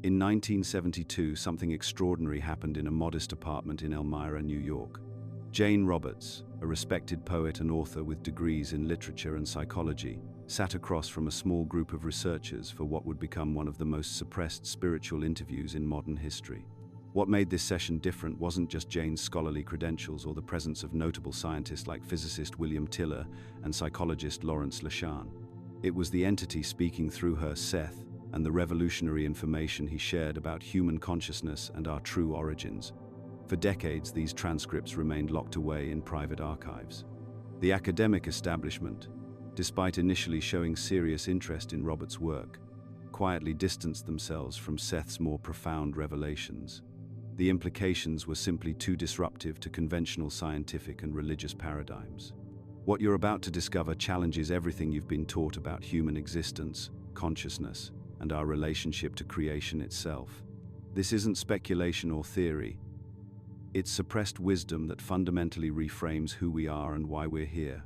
In 1972, something extraordinary happened in a modest apartment in Elmira, New York. Jane Roberts, a respected poet and author with degrees in literature and psychology, sat across from a small group of researchers for what would become one of the most suppressed spiritual interviews in modern history. What made this session different wasn't just Jane's scholarly credentials or the presence of notable scientists like physicist William Tiller and psychologist Lawrence Lashan. It was the entity speaking through her, Seth, and the revolutionary information he shared about human consciousness and our true origins. For decades, these transcripts remained locked away in private archives. The academic establishment, despite initially showing serious interest in Roberts' work, quietly distanced themselves from Seth's more profound revelations. The implications were simply too disruptive to conventional scientific and religious paradigms. What you're about to discover challenges everything you've been taught about human existence, consciousness, and our relationship to creation itself. This isn't speculation or theory. It's suppressed wisdom that fundamentally reframes who we are and why we're here.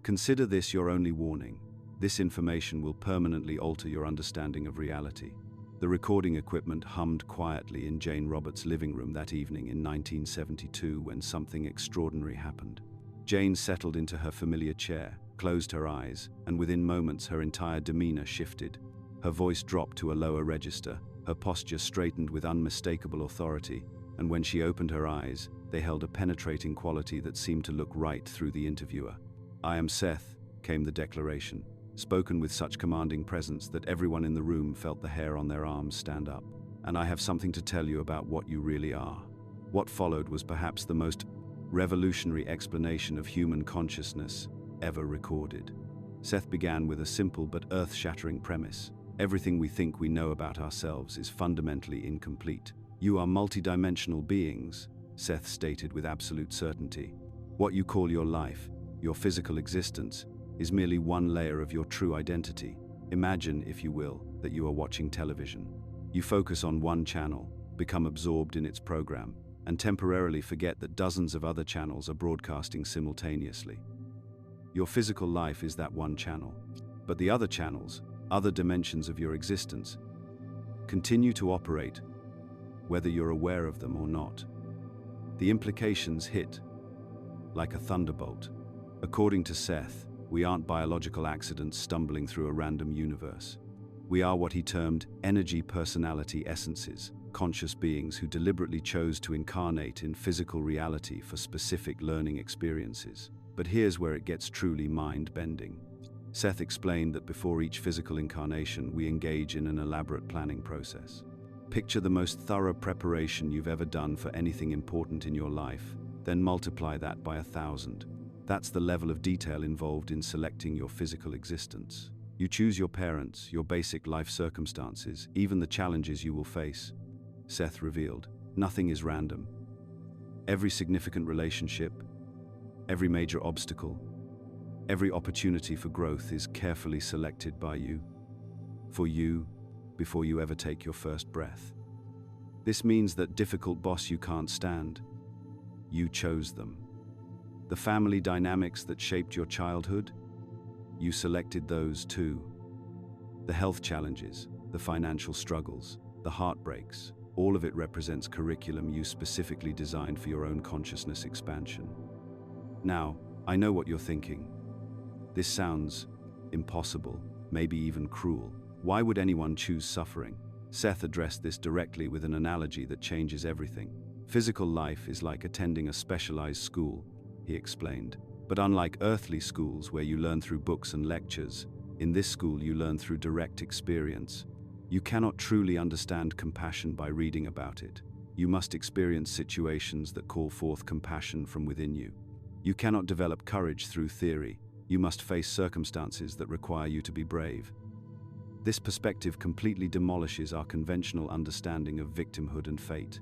Consider this your only warning. This information will permanently alter your understanding of reality. The recording equipment hummed quietly in Jane Roberts' living room that evening in 1972 when something extraordinary happened. Jane settled into her familiar chair, closed her eyes, and within moments her entire demeanor shifted. Her voice dropped to a lower register, her posture straightened with unmistakable authority, and when she opened her eyes, they held a penetrating quality that seemed to look right through the interviewer. "I am Seth," came the declaration, spoken with such commanding presence that everyone in the room felt the hair on their arms stand up. "And I have something to tell you about what you really are." What followed was perhaps the most revolutionary explanation of human consciousness ever recorded. Seth began with a simple but earth-shattering premise. Everything we think we know about ourselves is fundamentally incomplete. "You are multidimensional beings," Seth stated with absolute certainty. "What you call your life, your physical existence, is merely one layer of your true identity. Imagine, if you will, that you are watching television. You focus on one channel, become absorbed in its program, and temporarily forget that dozens of other channels are broadcasting simultaneously. Your physical life is that one channel, but the other channels, other dimensions of your existence, continue to operate, whether you're aware of them or not. The implications hit like a thunderbolt. According to Seth, we aren't biological accidents stumbling through a random universe. We are what he termed energy personality essences, conscious beings who deliberately chose to incarnate in physical reality for specific learning experiences. But here's where it gets truly mind-bending. Seth explained that before each physical incarnation, we engage in an elaborate planning process. Picture the most thorough preparation you've ever done for anything important in your life, then multiply that by 1,000. That's the level of detail involved in selecting your physical existence. You choose your parents, your basic life circumstances, even the challenges you will face. Seth revealed, nothing is random. Every significant relationship, every major obstacle, every opportunity for growth is carefully selected by you, for you, before you ever take your first breath. This means that difficult boss you can't stand, you chose them. The family dynamics that shaped your childhood, you selected those too. The health challenges, the financial struggles, the heartbreaks, all of it represents curriculum you specifically designed for your own consciousness expansion. Now, I know what you're thinking. This sounds impossible, maybe even cruel. Why would anyone choose suffering? Seth addressed this directly with an analogy that changes everything. Physical life is like attending a specialized school, he explained. But unlike earthly schools where you learn through books and lectures, in this school you learn through direct experience. You cannot truly understand compassion by reading about it. You must experience situations that call forth compassion from within you. You cannot develop courage through theory. You must face circumstances that require you to be brave. This perspective completely demolishes our conventional understanding of victimhood and fate.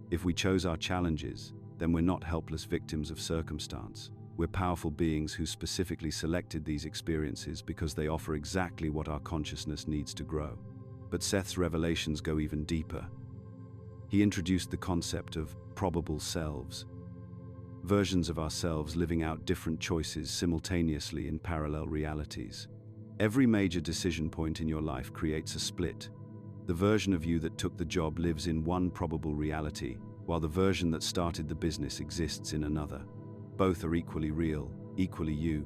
If we chose our challenges, then we're not helpless victims of circumstance. We're powerful beings who specifically selected these experiences because they offer exactly what our consciousness needs to grow. But Seth's revelations go even deeper. He introduced the concept of probable selves, versions of ourselves living out different choices simultaneously in parallel realities. Every major decision point in your life creates a split, The version of you that took the job lives in one probable reality, while the version that started the business exists in another. Both are equally real, equally you.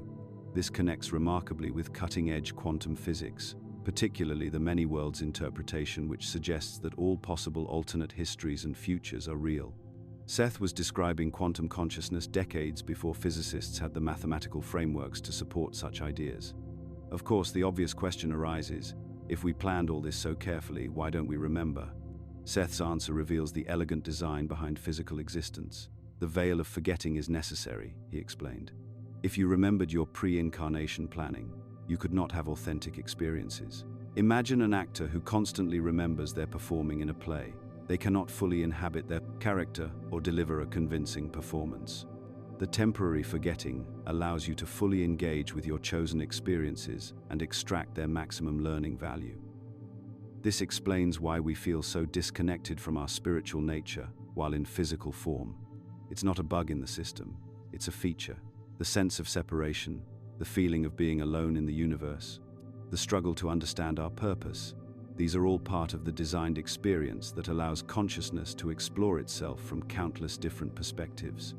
This connects remarkably with cutting-edge quantum physics, particularly the many worlds interpretation, which suggests that all possible alternate histories and futures are real. Seth was describing quantum consciousness decades before physicists had the mathematical frameworks to support such ideas. Of course, the obvious question arises, if we planned all this so carefully, why don't we remember? Seth's answer reveals the elegant design behind physical existence. The veil of forgetting is necessary, he explained. If you remembered your pre-incarnation planning, you could not have authentic experiences. Imagine an actor who constantly remembers they're performing in a play. They cannot fully inhabit their character or deliver a convincing performance. The temporary forgetting allows you to fully engage with your chosen experiences and extract their maximum learning value. This explains why we feel so disconnected from our spiritual nature while in physical form. It's not a bug in the system, it's a feature. The sense of separation, the feeling of being alone in the universe, the struggle to understand our purpose, these are all part of the designed experience that allows consciousness to explore itself from countless different perspectives.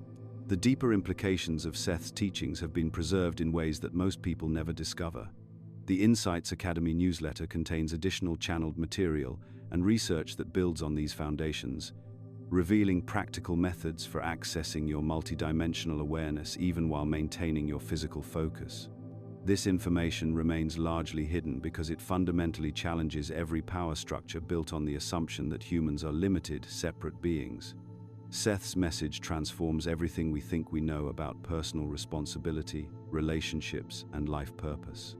The deeper implications of Seth's teachings have been preserved in ways that most people never discover. The Insights Academy newsletter contains additional channeled material and research that builds on these foundations, revealing practical methods for accessing your multidimensional awareness even while maintaining your physical focus. This information remains largely hidden because it fundamentally challenges every power structure built on the assumption that humans are limited, separate beings. Seth's message transforms everything we think we know about personal responsibility, relationships, and life purpose.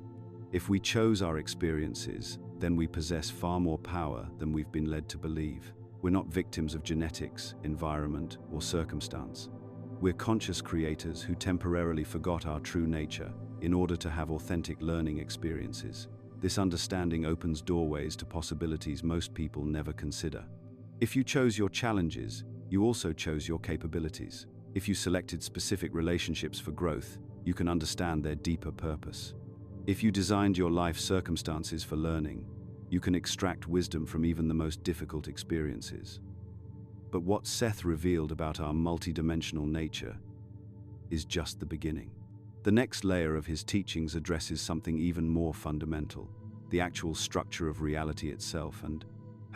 If we chose our experiences, then we possess far more power than we've been led to believe. We're not victims of genetics, environment, or circumstance. We're conscious creators who temporarily forgot our true nature in order to have authentic learning experiences. This understanding opens doorways to possibilities most people never consider. If you chose your challenges, you also chose your capabilities. If you selected specific relationships for growth, you can understand their deeper purpose. If you designed your life circumstances for learning, you can extract wisdom from even the most difficult experiences. But what Seth revealed about our multidimensional nature is just the beginning. The next layer of his teachings addresses something even more fundamental, the actual structure of reality itself and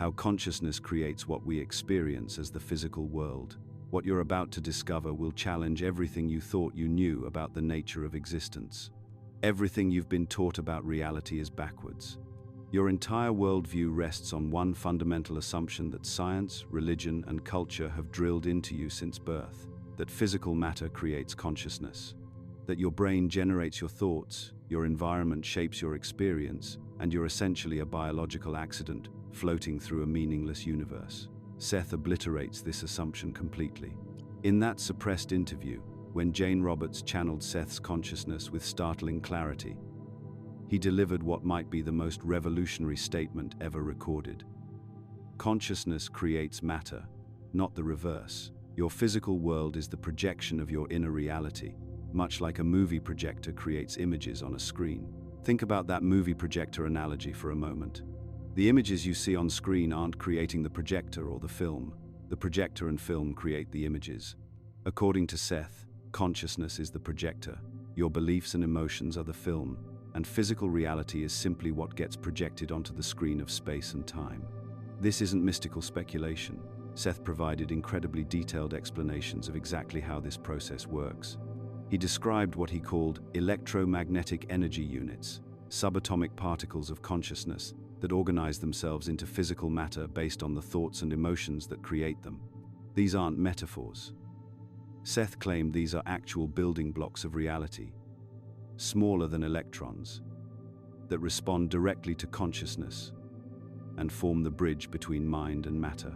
how consciousness creates what we experience as the physical world. What you're about to discover will challenge everything you thought you knew about the nature of existence. Everything you've been taught about reality is backwards. Your entire worldview rests on one fundamental assumption that science, religion, and culture have drilled into you since birth, that physical matter creates consciousness, that your brain generates your thoughts, your environment shapes your experience, and you're essentially a biological accident floating through a meaningless universe. Seth obliterates this assumption completely. In that suppressed interview, when Jane Roberts channeled Seth's consciousness with startling clarity, he delivered what might be the most revolutionary statement ever recorded. Consciousness creates matter, not the reverse. Your physical world is the projection of your inner reality, much like a movie projector creates images on a screen. Think about that movie projector analogy for a moment. The images you see on screen aren't creating the projector or the film. The projector and film create the images. According to Seth, consciousness is the projector. Your beliefs and emotions are the film, and physical reality is simply what gets projected onto the screen of space and time. This isn't mystical speculation. Seth provided incredibly detailed explanations of exactly how this process works. He described what he called electromagnetic energy units, subatomic particles of consciousness that organize themselves into physical matter based on the thoughts and emotions that create them. These aren't metaphors. Seth claimed these are actual building blocks of reality, smaller than electrons, that respond directly to consciousness and form the bridge between mind and matter.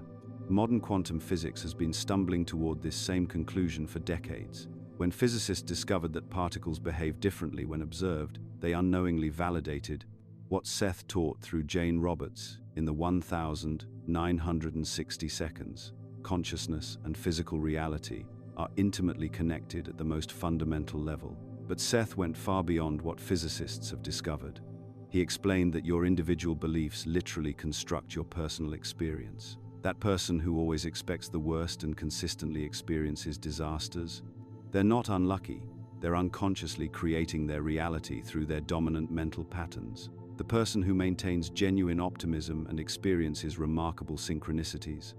Modern quantum physics has been stumbling toward this same conclusion for decades. When physicists discovered that particles behave differently when observed, they unknowingly validated what Seth taught through Jane Roberts in the 1960 seconds. Consciousness and physical reality are intimately connected at the most fundamental level. But Seth went far beyond what physicists have discovered. He explained that your individual beliefs literally construct your personal experience. That person who always expects the worst and consistently experiences disasters, they're not unlucky. They're unconsciously creating their reality through their dominant mental patterns. The person who maintains genuine optimism and experiences remarkable synchronicities,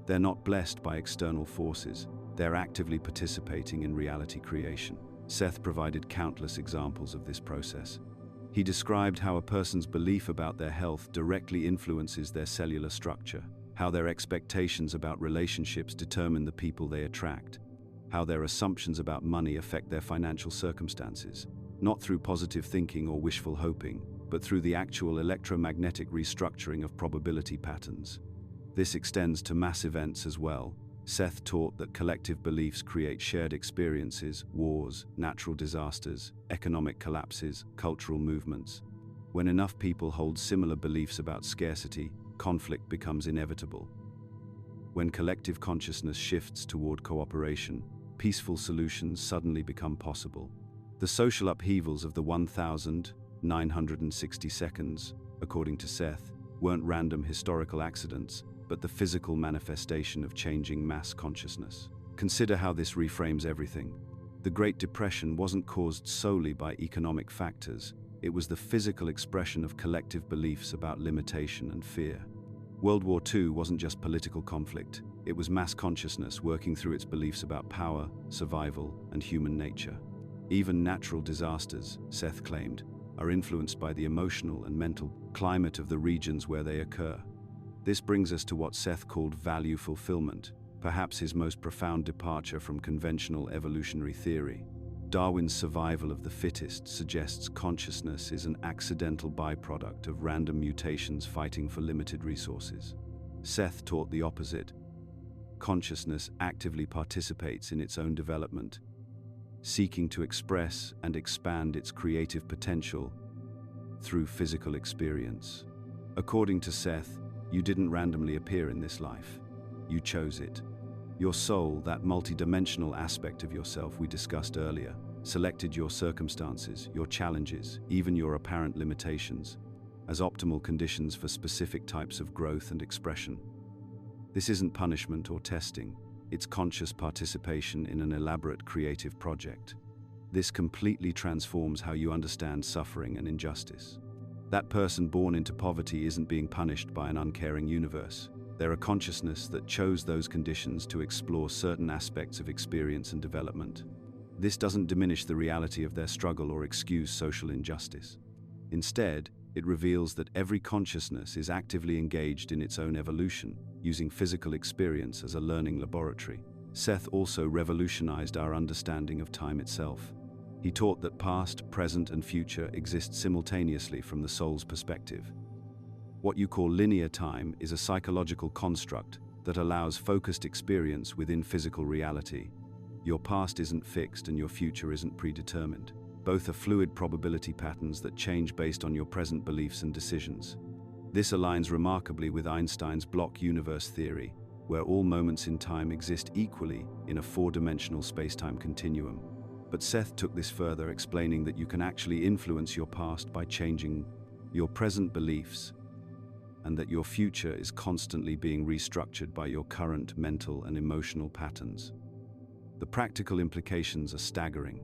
they're not blessed by external forces. They're actively participating in reality creation. Seth provided countless examples of this process. He described how a person's belief about their health directly influences their cellular structure, how their expectations about relationships determine the people they attract, how their assumptions about money affect their financial circumstances, not through positive thinking or wishful hoping, but through the actual electromagnetic restructuring of probability patterns. This extends to mass events as well. Seth taught that collective beliefs create shared experiences, wars, natural disasters, economic collapses, cultural movements. When enough people hold similar beliefs about scarcity, conflict becomes inevitable. When collective consciousness shifts toward cooperation, peaceful solutions suddenly become possible. The social upheavals of the 1,960 seconds, according to Seth, weren't random historical accidents, but the physical manifestation of changing mass consciousness. Consider how this reframes everything. The Great Depression wasn't caused solely by economic factors. It was the physical expression of collective beliefs about limitation and fear. World War II wasn't just political conflict. It was mass consciousness working through its beliefs about power, survival, and human nature. Even natural disasters, Seth claimed, are influenced by the emotional and mental climate of the regions where they occur. This brings us to what Seth called value fulfillment, perhaps his most profound departure from conventional evolutionary theory. Darwin's survival of the fittest suggests consciousness is an accidental byproduct of random mutations fighting for limited resources. Seth taught the opposite. Consciousness actively participates in its own development, seeking to express and expand its creative potential through physical experience. According to Seth, you didn't randomly appear in this life. You chose it. Your soul, that multidimensional aspect of yourself we discussed earlier, selected your circumstances, your challenges, even your apparent limitations, as optimal conditions for specific types of growth and expression. This isn't punishment or testing. It's conscious participation in an elaborate creative project. This completely transforms how you understand suffering and injustice. That person born into poverty isn't being punished by an uncaring universe. They're a consciousness that chose those conditions to explore certain aspects of experience and development. This doesn't diminish the reality of their struggle or excuse social injustice. Instead, it reveals that every consciousness is actively engaged in its own evolution, using physical experience as a learning laboratory. Seth also revolutionized our understanding of time itself. He taught that past, present, and future exist simultaneously from the soul's perspective. What you call linear time is a psychological construct that allows focused experience within physical reality. Your past isn't fixed and your future isn't predetermined. Both are fluid probability patterns that change based on your present beliefs and decisions. This aligns remarkably with Einstein's block universe theory, where all moments in time exist equally in a four-dimensional space-time continuum. But Seth took this further, explaining that you can actually influence your past by changing your present beliefs, and that your future is constantly being restructured by your current mental and emotional patterns. The practical implications are staggering.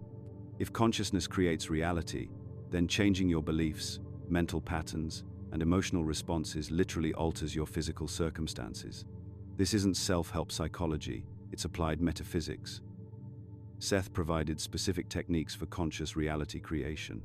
If consciousness creates reality, then changing your beliefs, mental patterns, and emotional responses literally alters your physical circumstances. This isn't self-help psychology, it's applied metaphysics. Seth provided specific techniques for conscious reality creation.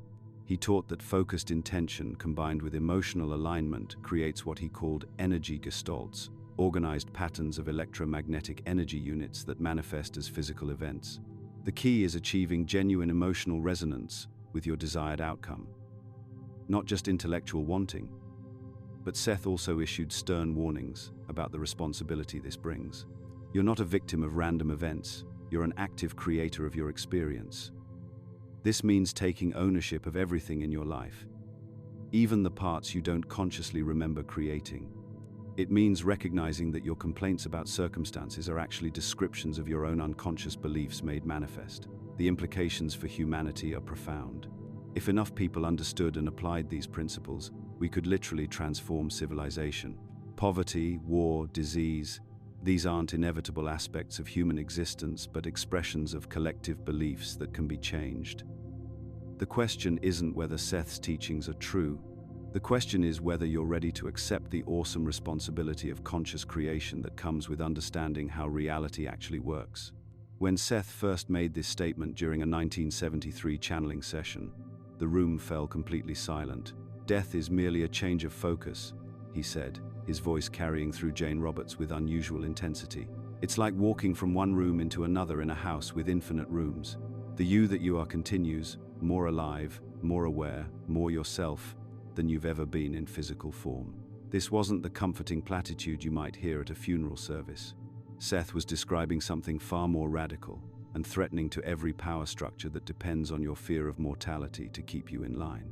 He taught that focused intention combined with emotional alignment creates what he called energy gestalts, organized patterns of electromagnetic energy units that manifest as physical events. The key is achieving genuine emotional resonance with your desired outcome. Not just intellectual wanting, but Seth also issued stern warnings about the responsibility this brings. You're not a victim of random events. You're an active creator of your experience. This means taking ownership of everything in your life, even the parts you don't consciously remember creating. It means recognizing that your complaints about circumstances are actually descriptions of your own unconscious beliefs made manifest. The implications for humanity are profound. If enough people understood and applied these principles, we could literally transform civilization. Poverty, war, disease, these aren't inevitable aspects of human existence, but expressions of collective beliefs that can be changed. The question isn't whether Seth's teachings are true. The question is whether you're ready to accept the awesome responsibility of conscious creation that comes with understanding how reality actually works. When Seth first made this statement during a 1973 channeling session, the room fell completely silent. "Death is merely a change of focus," he said, his voice carrying through Jane Roberts with unusual intensity. "It's like walking from one room into another in a house with infinite rooms. The you that you are continues, more alive, more aware, more yourself than you've ever been in physical form." This wasn't the comforting platitude you might hear at a funeral service. Seth was describing something far more radical and threatening to every power structure that depends on your fear of mortality to keep you in line.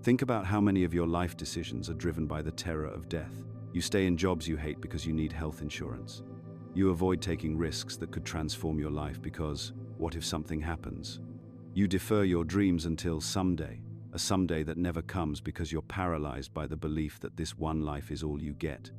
Think about how many of your life decisions are driven by the terror of death. You stay in jobs you hate because you need health insurance. You avoid taking risks that could transform your life because, what if something happens? You defer your dreams until someday, a someday that never comes because you're paralyzed by the belief that this one life is all you get.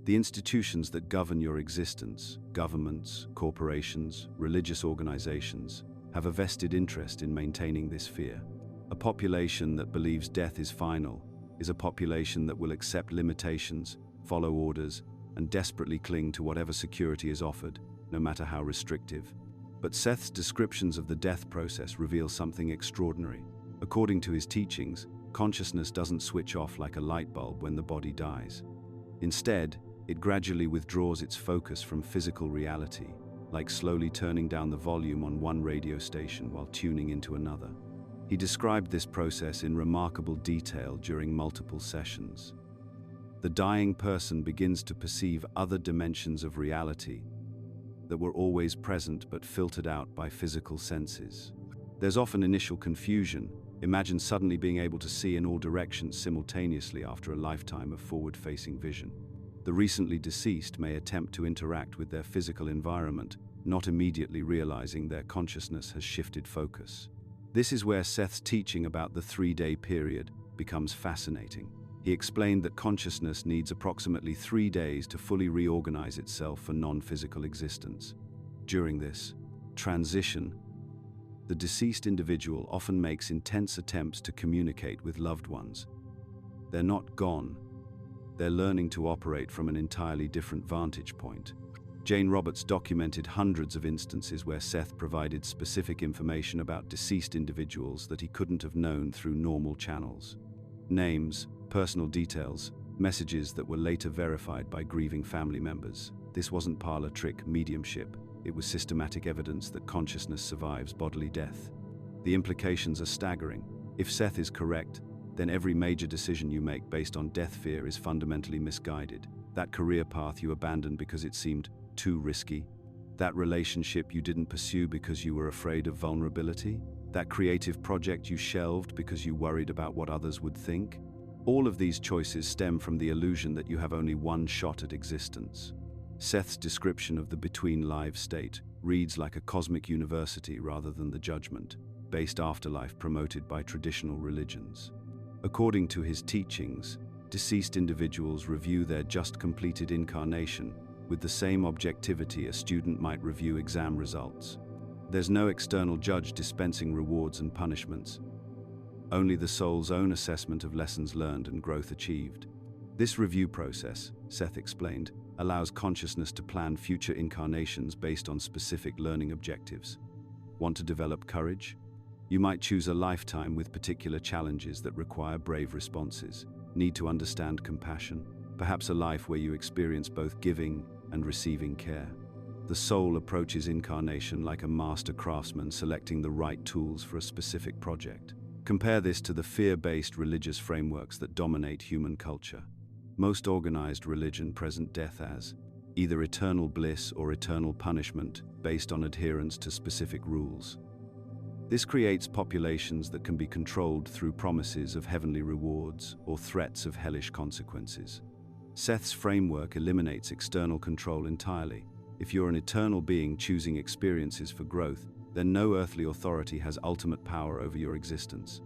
The institutions that govern your existence, governments, corporations, religious organizations, have a vested interest in maintaining this fear. A population that believes death is final is a population that will accept limitations, follow orders, and desperately cling to whatever security is offered, no matter how restrictive. But Seth's descriptions of the death process reveal something extraordinary. According to his teachings, consciousness doesn't switch off like a light bulb when the body dies. Instead, it gradually withdraws its focus from physical reality, like slowly turning down the volume on one radio station while tuning into another. He described this process in remarkable detail during multiple sessions. The dying person begins to perceive other dimensions of reality that were always present but filtered out by physical senses. There's often initial confusion. Imagine suddenly being able to see in all directions simultaneously after a lifetime of forward-facing vision. The recently deceased may attempt to interact with their physical environment, not immediately realizing their consciousness has shifted focus. This is where Seth's teaching about the 3-day period becomes fascinating. He explained that consciousness needs approximately 3 days to fully reorganize itself for non-physical existence. During this transition, the deceased individual often makes intense attempts to communicate with loved ones. They're not gone. They're learning to operate from an entirely different vantage point. Jane Roberts documented hundreds of instances where Seth provided specific information about deceased individuals that he couldn't have known through normal channels. Names, personal details, messages that were later verified by grieving family members. This wasn't parlor trick mediumship. It was systematic evidence that consciousness survives bodily death. The implications are staggering. If Seth is correct, then every major decision you make based on death fear is fundamentally misguided. That career path you abandoned because it seemed too risky, that relationship you didn't pursue because you were afraid of vulnerability, that creative project you shelved because you worried about what others would think. All of these choices stem from the illusion that you have only one shot at existence. Seth's description of the between-life state reads like a cosmic university rather than the judgment-based afterlife promoted by traditional religions. According to his teachings, deceased individuals review their just-completed incarnation with the same objectivity a student might review exam results. There's no external judge dispensing rewards and punishments, only the soul's own assessment of lessons learned and growth achieved. This review process, Seth explained, allows consciousness to plan future incarnations based on specific learning objectives. Want to develop courage? You might choose a lifetime with particular challenges that require brave responses. Need to understand compassion? Perhaps a life where you experience both giving and receiving care. The soul approaches incarnation like a master craftsman selecting the right tools for a specific project. Compare this to the fear-based religious frameworks that dominate human culture. Most organized religion present death as either eternal bliss or eternal punishment based on adherence to specific rules. This creates populations that can be controlled through promises of heavenly rewards or threats of hellish consequences. Seth's framework eliminates external control entirely. If you're an eternal being choosing experiences for growth, then no earthly authority has ultimate power over your existence.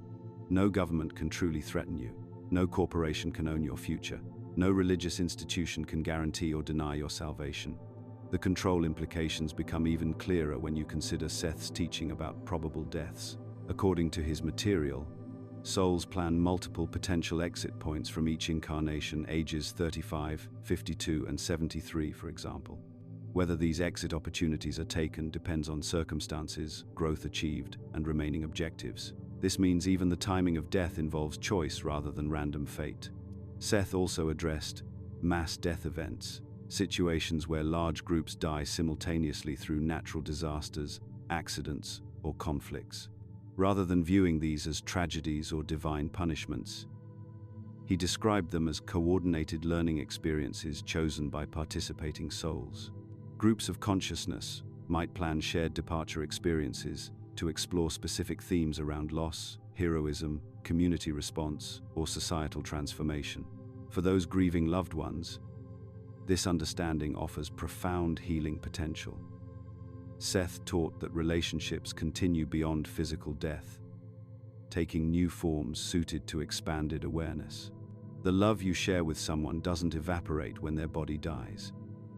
No government can truly threaten you. No corporation can own your future. No religious institution can guarantee or deny your salvation. The control implications become even clearer when you consider Seth's teaching about probable deaths. According to his material, souls plan multiple potential exit points from each incarnation, ages 35, 52, and 73, for example. Whether these exit opportunities are taken depends on circumstances, growth achieved, and remaining objectives. This means even the timing of death involves choice rather than random fate. Seth also addressed mass death events, situations where large groups die simultaneously through natural disasters, accidents, or conflicts. Rather than viewing these as tragedies or divine punishments, he described them as coordinated learning experiences chosen by participating souls. Groups of consciousness might plan shared departure experiences to explore specific themes around loss, heroism, community response, or societal transformation. For those grieving loved ones, this understanding offers profound healing potential. Seth taught that relationships continue beyond physical death, taking new forms suited to expanded awareness. The love you share with someone doesn't evaporate when their body dies.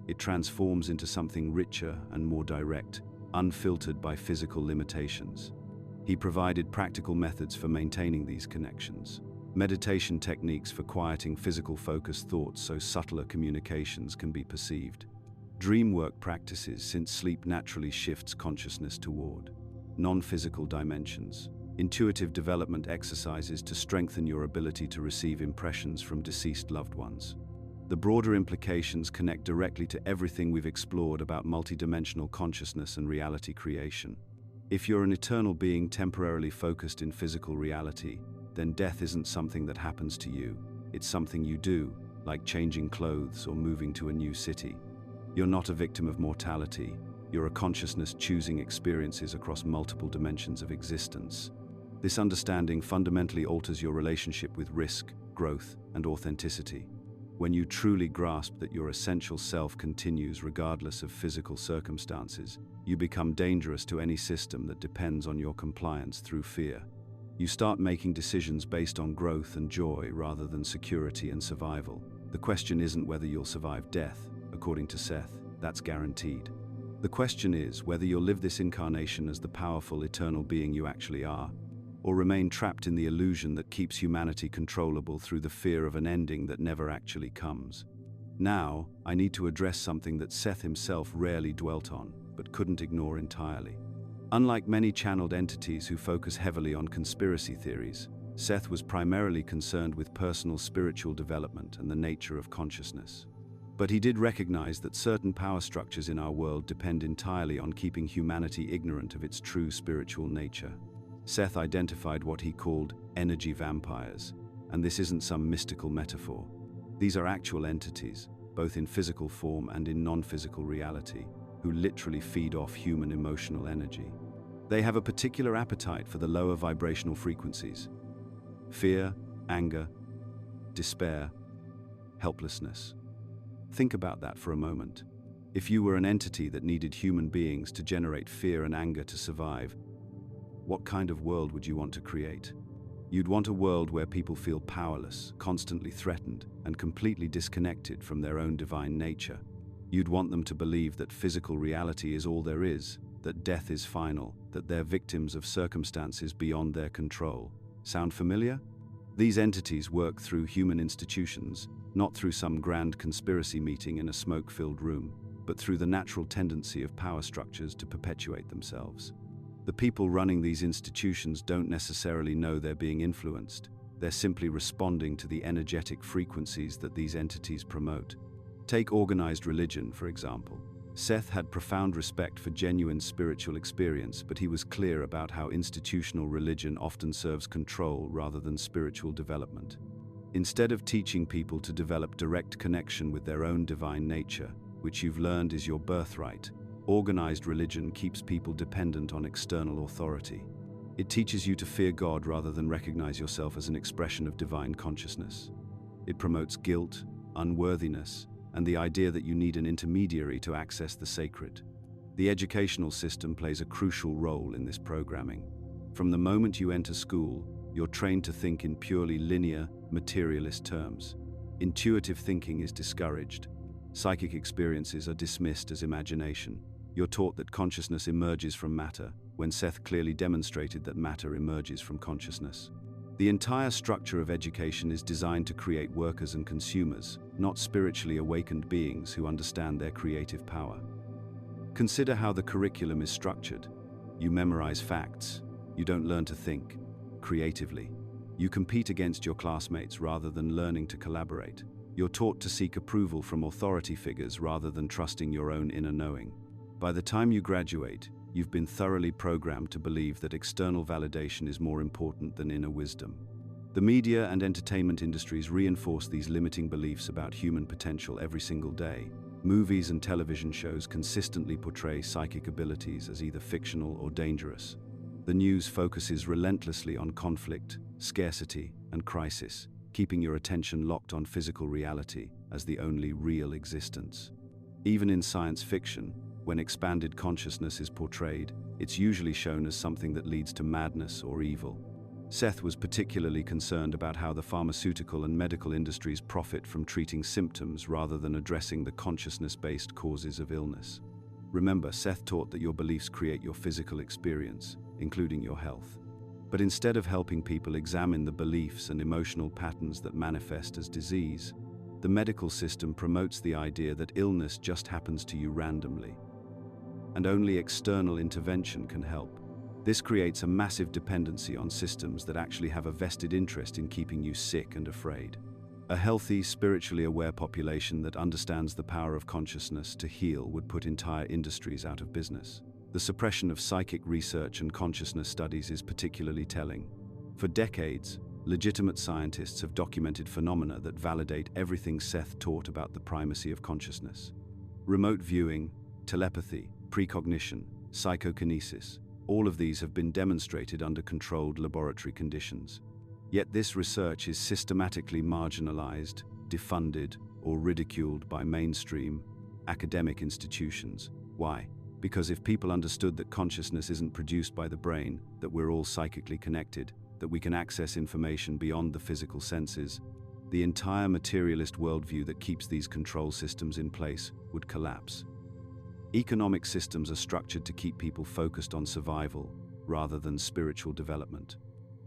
It transforms into something richer and more direct, unfiltered by physical limitations. He provided practical methods for maintaining these connections. Meditation techniques for quieting physical-focused thoughts so subtler communications can be perceived. Dream work practices, since sleep naturally shifts consciousness toward non-physical dimensions. Intuitive development exercises to strengthen your ability to receive impressions from deceased loved ones. The broader implications connect directly to everything we've explored about multidimensional consciousness and reality creation. If you're an eternal being temporarily focused in physical reality, then death isn't something that happens to you. It's something you do, like changing clothes or moving to a new city. You're not a victim of mortality. You're a consciousness choosing experiences across multiple dimensions of existence. This understanding fundamentally alters your relationship with risk, growth, and authenticity. When you truly grasp that your essential self continues regardless of physical circumstances, you become dangerous to any system that depends on your compliance through fear. You start making decisions based on growth and joy rather than security and survival. The question isn't whether you'll survive death. According to Seth, that's guaranteed. The question is whether you'll live this incarnation as the powerful, eternal being you actually are, or remain trapped in the illusion that keeps humanity controllable through the fear of an ending that never actually comes. Now, I need to address something that Seth himself rarely dwelt on, but couldn't ignore entirely. Unlike many channeled entities who focus heavily on conspiracy theories, Seth was primarily concerned with personal spiritual development and the nature of consciousness. But he did recognize that certain power structures in our world depend entirely on keeping humanity ignorant of its true spiritual nature. Seth identified what he called energy vampires, and this isn't some mystical metaphor. These are actual entities, both in physical form and in non-physical reality, who literally feed off human emotional energy. They have a particular appetite for the lower vibrational frequencies: fear, anger, despair, helplessness. Think about that for a moment. If you were an entity that needed human beings to generate fear and anger to survive, what kind of world would you want to create? You'd want a world where people feel powerless, constantly threatened, and completely disconnected from their own divine nature. You'd want them to believe that physical reality is all there is, that death is final, that they're victims of circumstances beyond their control. Sound familiar? These entities work through human institutions, not through some grand conspiracy meeting in a smoke-filled room, but through the natural tendency of power structures to perpetuate themselves. The people running these institutions don't necessarily know they're being influenced. They're simply responding to the energetic frequencies that these entities promote. Take organized religion, for example. Seth had profound respect for genuine spiritual experience, but he was clear about how institutional religion often serves control rather than spiritual development. Instead of teaching people to develop direct connection with their own divine nature, which you've learned is your birthright, organized religion keeps people dependent on external authority. It teaches you to fear God rather than recognize yourself as an expression of divine consciousness. It promotes guilt, unworthiness, and the idea that you need an intermediary to access the sacred. The educational system plays a crucial role in this programming. From the moment you enter school, you're trained to think in purely linear, materialist terms. Intuitive thinking is discouraged. Psychic experiences are dismissed as imagination. You're taught that consciousness emerges from matter, when Seth clearly demonstrated that matter emerges from consciousness. The entire structure of education is designed to create workers and consumers, not spiritually awakened beings who understand their creative power. Consider how the curriculum is structured. You memorize facts. You don't learn to think creatively. You compete against your classmates rather than learning to collaborate. You're taught to seek approval from authority figures rather than trusting your own inner knowing. By the time you graduate, you've been thoroughly programmed to believe that external validation is more important than inner wisdom. The media and entertainment industries reinforce these limiting beliefs about human potential every single day. Movies and television shows consistently portray psychic abilities as either fictional or dangerous. The news focuses relentlessly on conflict, scarcity, and crisis, keeping your attention locked on physical reality as the only real existence. Even in science fiction, when expanded consciousness is portrayed, it's usually shown as something that leads to madness or evil. Seth was particularly concerned about how the pharmaceutical and medical industries profit from treating symptoms rather than addressing the consciousness-based causes of illness. Remember, Seth taught that your beliefs create your physical experience, including your health. But instead of helping people examine the beliefs and emotional patterns that manifest as disease, the medical system promotes the idea that illness just happens to you randomly, and only external intervention can help. This creates a massive dependency on systems that actually have a vested interest in keeping you sick and afraid. A healthy, spiritually aware population that understands the power of consciousness to heal would put entire industries out of business. The suppression of psychic research and consciousness studies is particularly telling. For decades, legitimate scientists have documented phenomena that validate everything Seth taught about the primacy of consciousness. Remote viewing, telepathy, precognition, psychokinesis, all of these have been demonstrated under controlled laboratory conditions. Yet this research is systematically marginalized, defunded, or ridiculed by mainstream academic institutions. Why? Because if people understood that consciousness isn't produced by the brain, that we're all psychically connected, that we can access information beyond the physical senses, the entire materialist worldview that keeps these control systems in place would collapse. Economic systems are structured to keep people focused on survival rather than spiritual development.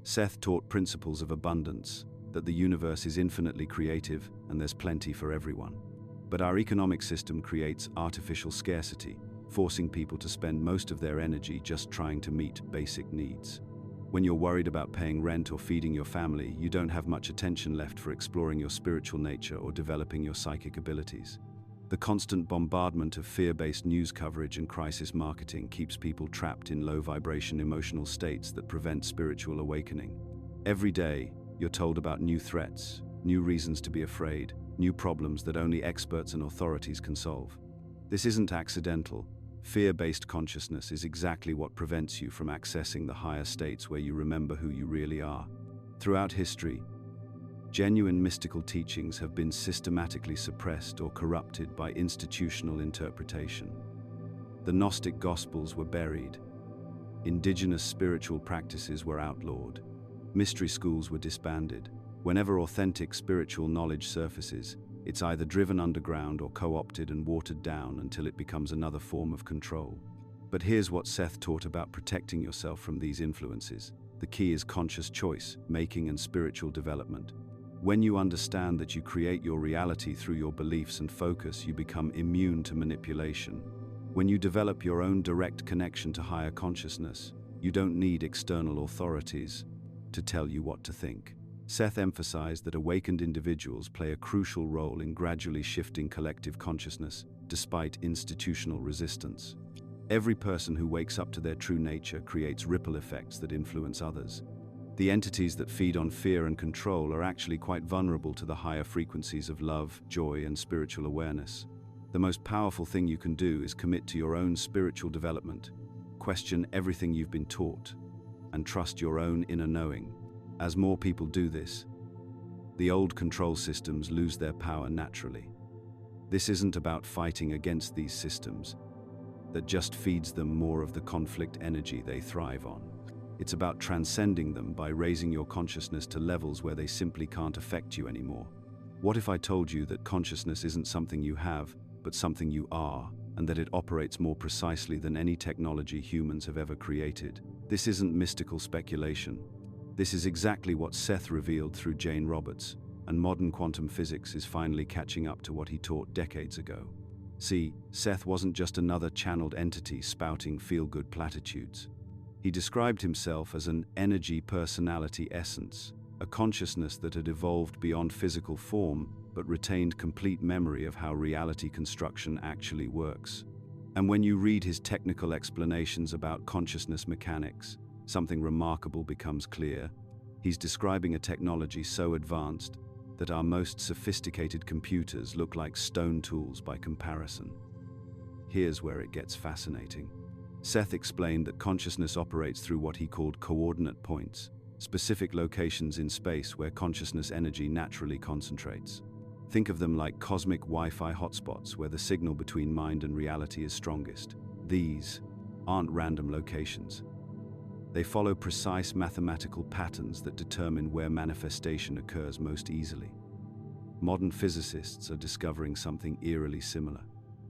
Seth taught principles of abundance, that the universe is infinitely creative and there's plenty for everyone. But our economic system creates artificial scarcity, forcing people to spend most of their energy just trying to meet basic needs. When you're worried about paying rent or feeding your family, you don't have much attention left for exploring your spiritual nature or developing your psychic abilities. The constant bombardment of fear-based news coverage and crisis marketing keeps people trapped in low-vibration emotional states that prevent spiritual awakening. Every day, you're told about new threats, new reasons to be afraid, new problems that only experts and authorities can solve. This isn't accidental. Fear-based consciousness is exactly what prevents you from accessing the higher states where you remember who you really are. Throughout history, genuine mystical teachings have been systematically suppressed or corrupted by institutional interpretation. The Gnostic Gospels were buried. Indigenous spiritual practices were outlawed. Mystery schools were disbanded. Whenever authentic spiritual knowledge surfaces, it's either driven underground or co-opted and watered down until it becomes another form of control. But here's what Seth taught about protecting yourself from these influences. The key is conscious choice, making, and spiritual development. When you understand that you create your reality through your beliefs and focus, you become immune to manipulation. When you develop your own direct connection to higher consciousness, you don't need external authorities to tell you what to think. Seth emphasized that awakened individuals play a crucial role in gradually shifting collective consciousness, despite institutional resistance. Every person who wakes up to their true nature creates ripple effects that influence others. The entities that feed on fear and control are actually quite vulnerable to the higher frequencies of love, joy, and spiritual awareness. The most powerful thing you can do is commit to your own spiritual development, question everything you've been taught, and trust your own inner knowing. As more people do this, the old control systems lose their power naturally. This isn't about fighting against these systems. That just feeds them more of the conflict energy they thrive on. It's about transcending them by raising your consciousness to levels where they simply can't affect you anymore. What if I told you that consciousness isn't something you have, but something you are, and that it operates more precisely than any technology humans have ever created? This isn't mystical speculation. This is exactly what Seth revealed through Jane Roberts, and modern quantum physics is finally catching up to what he taught decades ago. See, Seth wasn't just another channeled entity spouting feel-good platitudes. He described himself as an energy personality essence, a consciousness that had evolved beyond physical form but retained complete memory of how reality construction actually works. And when you read his technical explanations about consciousness mechanics, something remarkable becomes clear. He's describing a technology so advanced that our most sophisticated computers look like stone tools by comparison. Here's where it gets fascinating. Seth explained that consciousness operates through what he called coordinate points, specific locations in space where consciousness energy naturally concentrates. Think of them like cosmic Wi-Fi hotspots where the signal between mind and reality is strongest. These aren't random locations. They follow precise mathematical patterns that determine where manifestation occurs most easily. Modern physicists are discovering something eerily similar.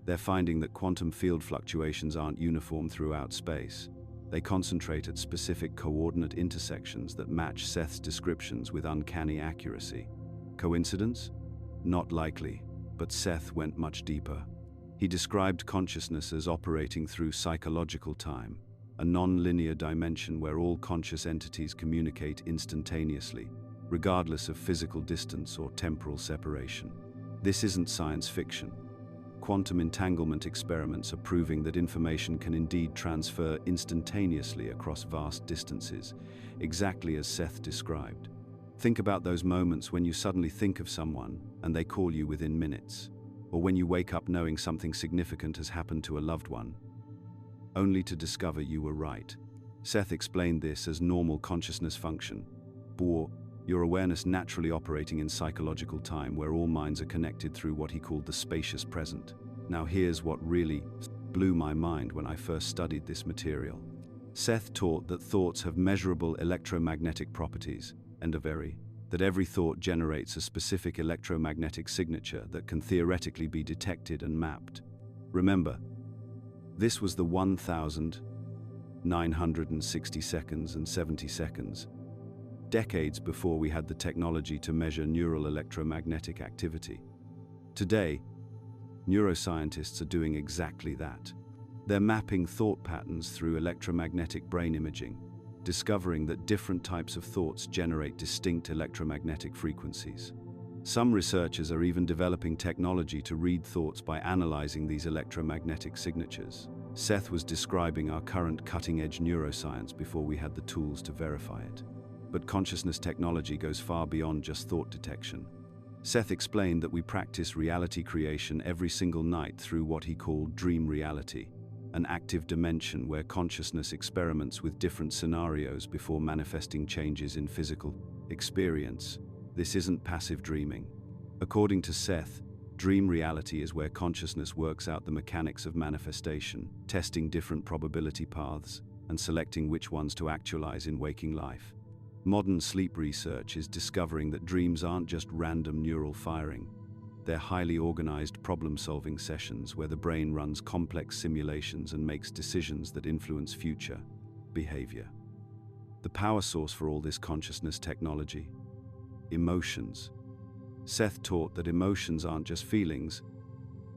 They're finding that quantum field fluctuations aren't uniform throughout space. They concentrate at specific coordinate intersections that match Seth's descriptions with uncanny accuracy. Coincidence? Not likely, but Seth went much deeper. He described consciousness as operating through psychological time, a non-linear dimension where all conscious entities communicate instantaneously, regardless of physical distance or temporal separation. This isn't science fiction. Quantum entanglement experiments are proving that information can indeed transfer instantaneously across vast distances, exactly as Seth described. Think about those moments when you suddenly think of someone and they call you within minutes, or when you wake up knowing something significant has happened to a loved one, only to discover you were right. Seth explained this as normal consciousness function, or your awareness naturally operating in psychological time where all minds are connected through what he called the spacious present. Now here's what really blew my mind when I first studied this material. Seth taught that thoughts have measurable electromagnetic properties, and that every thought generates a specific electromagnetic signature that can theoretically be detected and mapped. Remember, this was the 1,960 seconds and 70 seconds, decades before we had the technology to measure neural electromagnetic activity. Today, neuroscientists are doing exactly that. They're mapping thought patterns through electromagnetic brain imaging, discovering that different types of thoughts generate distinct electromagnetic frequencies. Some researchers are even developing technology to read thoughts by analyzing these electromagnetic signatures. Seth was describing our current cutting-edge neuroscience before we had the tools to verify it. But consciousness technology goes far beyond just thought detection. Seth explained that we practice reality creation every single night through what he called dream reality, an active dimension where consciousness experiments with different scenarios before manifesting changes in physical experience. This isn't passive dreaming. According to Seth, dream reality is where consciousness works out the mechanics of manifestation, testing different probability paths, and selecting which ones to actualize in waking life. Modern sleep research is discovering that dreams aren't just random neural firing. They're highly organized problem-solving sessions where the brain runs complex simulations and makes decisions that influence future behavior. The power source for all this consciousness technology? Emotions. Seth taught that emotions aren't just feelings,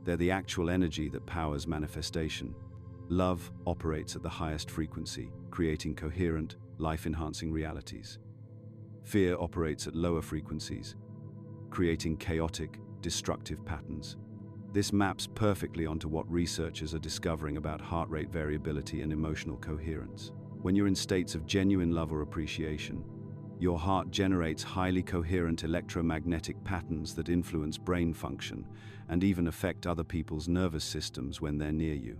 they're the actual energy that powers manifestation. Love operates at the highest frequency, creating coherent, life-enhancing realities. Fear operates at lower frequencies, creating chaotic, destructive patterns. This maps perfectly onto what researchers are discovering about heart rate variability and emotional coherence. When you're in states of genuine love or appreciation, your heart generates highly coherent electromagnetic patterns that influence brain function and even affect other people's nervous systems when they're near you.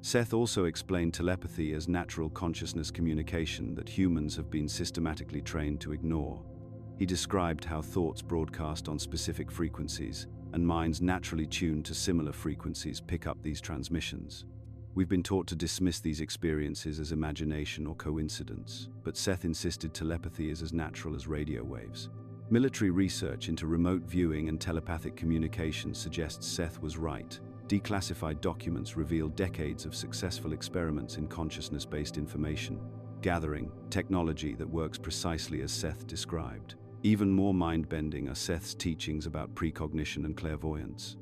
Seth also explained telepathy as natural consciousness communication that humans have been systematically trained to ignore. He described how thoughts broadcast on specific frequencies, and minds naturally tuned to similar frequencies pick up these transmissions. We've been taught to dismiss these experiences as imagination or coincidence, but Seth insisted telepathy is as natural as radio waves. Military research into remote viewing and telepathic communication suggests Seth was right. Declassified documents reveal decades of successful experiments in consciousness-based information gathering, technology that works precisely as Seth described. Even more mind-bending are Seth's teachings about precognition and clairvoyance.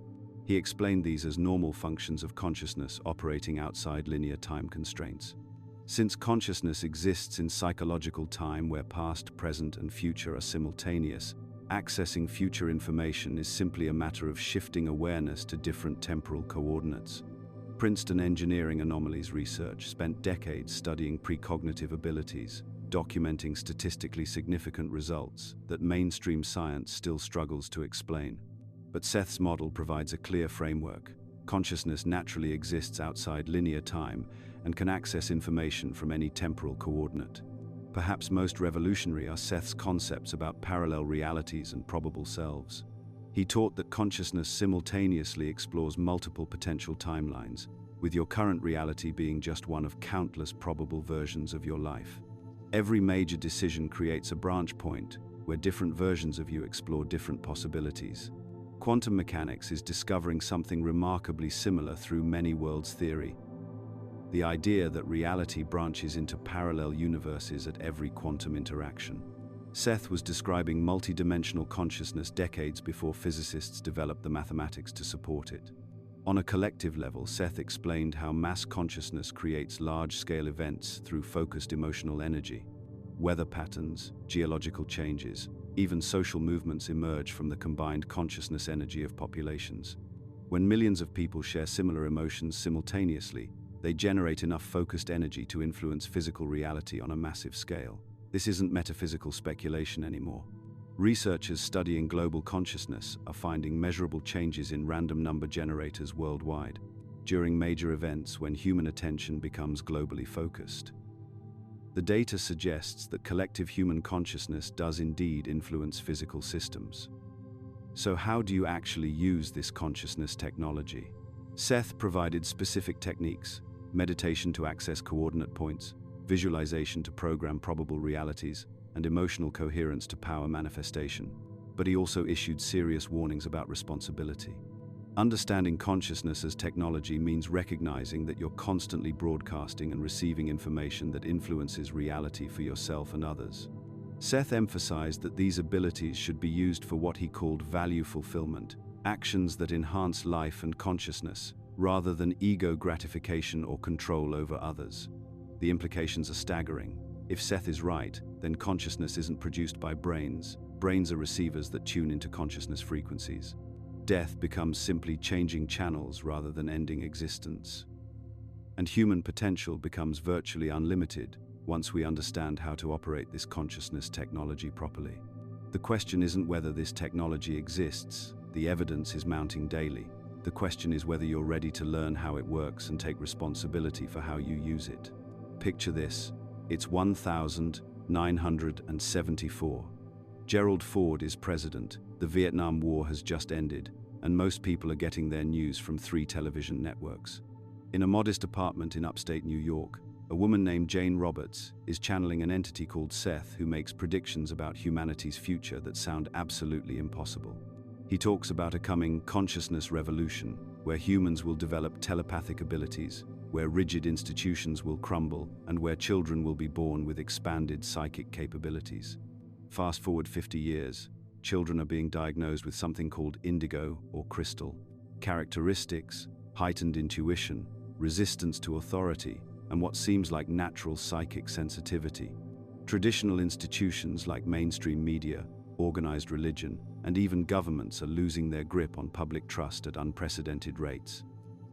He explained these as normal functions of consciousness operating outside linear time constraints. Since consciousness exists in psychological time where past, present, and future are simultaneous, accessing future information is simply a matter of shifting awareness to different temporal coordinates. Princeton Engineering Anomalies research spent decades studying precognitive abilities, documenting statistically significant results that mainstream science still struggles to explain. But Seth's model provides a clear framework. Consciousness naturally exists outside linear time and can access information from any temporal coordinate. Perhaps most revolutionary are Seth's concepts about parallel realities and probable selves. He taught that consciousness simultaneously explores multiple potential timelines, with your current reality being just one of countless probable versions of your life. Every major decision creates a branch point where different versions of you explore different possibilities. Quantum mechanics is discovering something remarkably similar through many worlds theory. The idea that reality branches into parallel universes at every quantum interaction. Seth was describing multidimensional consciousness decades before physicists developed the mathematics to support it. On a collective level, Seth explained how mass consciousness creates large-scale events through focused emotional energy. Weather patterns, geological changes, even social movements emerge from the combined consciousness energy of populations. When millions of people share similar emotions simultaneously, they generate enough focused energy to influence physical reality on a massive scale. This isn't metaphysical speculation anymore. Researchers studying global consciousness are finding measurable changes in random number generators worldwide during major events when human attention becomes globally focused. The data suggests that collective human consciousness does indeed influence physical systems. So how do you actually use this consciousness technology? Seth provided specific techniques: meditation to access coordinate points, visualization to program probable realities, and emotional coherence to power manifestation. But he also issued serious warnings about responsibility. Understanding consciousness as technology means recognizing that you're constantly broadcasting and receiving information that influences reality for yourself and others. Seth emphasized that these abilities should be used for what he called value fulfillment, actions that enhance life and consciousness, rather than ego gratification or control over others. The implications are staggering. If Seth is right, then consciousness isn't produced by brains. Brains are receivers that tune into consciousness frequencies. Death becomes simply changing channels rather than ending existence. And human potential becomes virtually unlimited once we understand how to operate this consciousness technology properly. The question isn't whether this technology exists. The evidence is mounting daily. The question is whether you're ready to learn how it works and take responsibility for how you use it. Picture this. It's 1974. Gerald Ford is president. The Vietnam War has just ended, and most people are getting their news from 3 television networks. In a modest apartment in upstate New York, a woman named Jane Roberts is channeling an entity called Seth who makes predictions about humanity's future that sound absolutely impossible. He talks about a coming consciousness revolution, where humans will develop telepathic abilities, where rigid institutions will crumble, and where children will be born with expanded psychic capabilities. Fast forward 50 years, children are being diagnosed with something called indigo or crystal. Characteristics: heightened intuition, resistance to authority, and what seems like natural psychic sensitivity. Traditional institutions like mainstream media, organized religion, and even governments are losing their grip on public trust at unprecedented rates.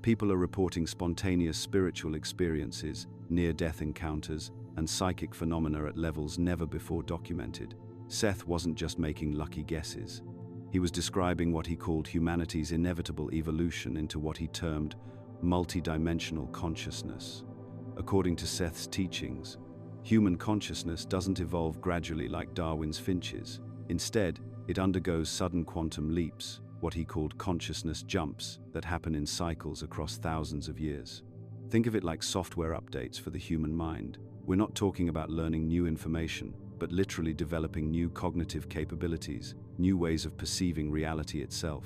People are reporting spontaneous spiritual experiences, near-death encounters, and psychic phenomena at levels never before documented. Seth wasn't just making lucky guesses. He was describing what he called humanity's inevitable evolution into what he termed multidimensional consciousness. According to Seth's teachings, human consciousness doesn't evolve gradually like Darwin's finches. Instead, it undergoes sudden quantum leaps, what he called consciousness jumps, that happen in cycles across thousands of years. Think of it like software updates for the human mind. We're not talking about learning new information, but literally developing new cognitive capabilities, new ways of perceiving reality itself.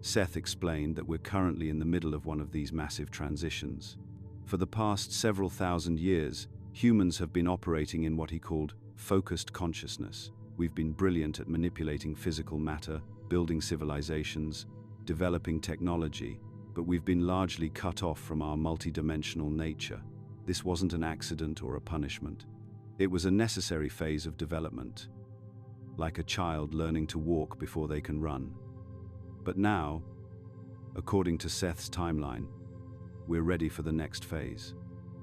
Seth explained that we're currently in the middle of one of these massive transitions. For the past several thousand years, humans have been operating in what he called focused consciousness. We've been brilliant at manipulating physical matter, building civilizations, developing technology, but we've been largely cut off from our multidimensional nature. This wasn't an accident or a punishment. It was a necessary phase of development, like a child learning to walk before they can run. But now, according to Seth's timeline, we're ready for the next phase.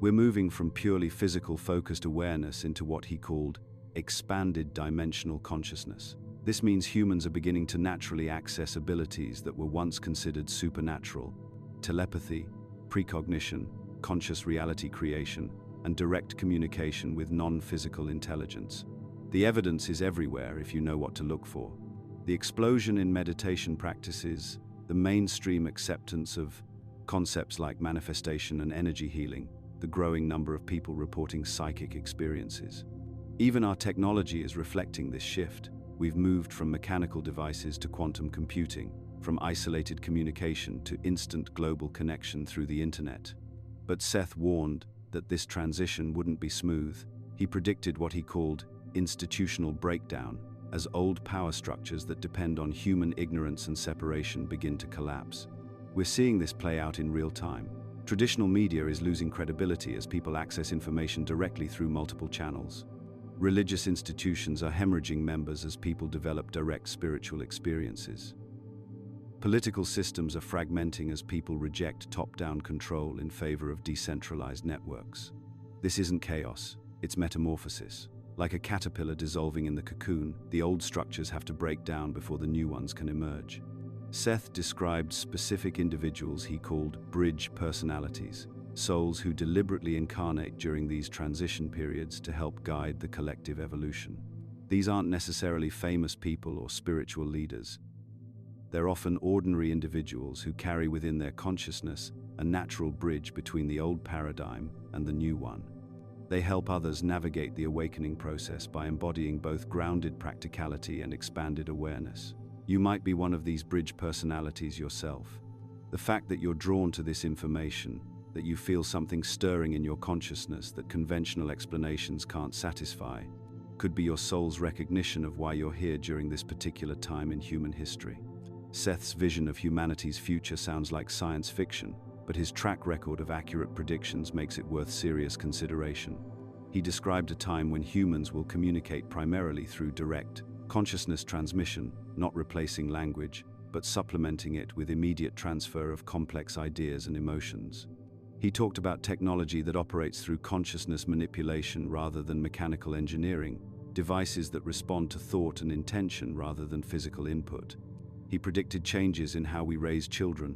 We're moving from purely physical focused awareness into what he called expanded dimensional consciousness. This means humans are beginning to naturally access abilities that were once considered supernatural: telepathy, precognition, conscious reality creation, and direct communication with non-physical intelligence. The evidence is everywhere if you know what to look for. The explosion in meditation practices, the mainstream acceptance of concepts like manifestation and energy healing, the growing number of people reporting psychic experiences. Even our technology is reflecting this shift. We've moved from mechanical devices to quantum computing, from isolated communication to instant global connection through the internet. But Seth warned that this transition wouldn't be smooth. He predicted what he called institutional breakdown, as old power structures that depend on human ignorance and separation begin to collapse. We're seeing this play out in real time. Traditional media is losing credibility as people access information directly through multiple channels. Religious institutions are hemorrhaging members as people develop direct spiritual experiences. Political systems are fragmenting as people reject top-down control in favor of decentralized networks. This isn't chaos, it's metamorphosis. Like a caterpillar dissolving in the cocoon, the old structures have to break down before the new ones can emerge. Seth described specific individuals he called bridge personalities, souls who deliberately incarnate during these transition periods to help guide the collective evolution. These aren't necessarily famous people or spiritual leaders. They're often ordinary individuals who carry within their consciousness a natural bridge between the old paradigm and the new one. They help others navigate the awakening process by embodying both grounded practicality and expanded awareness. You might be one of these bridge personalities yourself. The fact that you're drawn to this information, that you feel something stirring in your consciousness that conventional explanations can't satisfy, could be your soul's recognition of why you're here during this particular time in human history. Seth's vision of humanity's future sounds like science fiction, but his track record of accurate predictions makes it worth serious consideration. He described a time when humans will communicate primarily through direct consciousness transmission, not replacing language, but supplementing it with immediate transfer of complex ideas and emotions. He talked about technology that operates through consciousness manipulation rather than mechanical engineering, devices that respond to thought and intention rather than physical input. He predicted changes in how we raise children,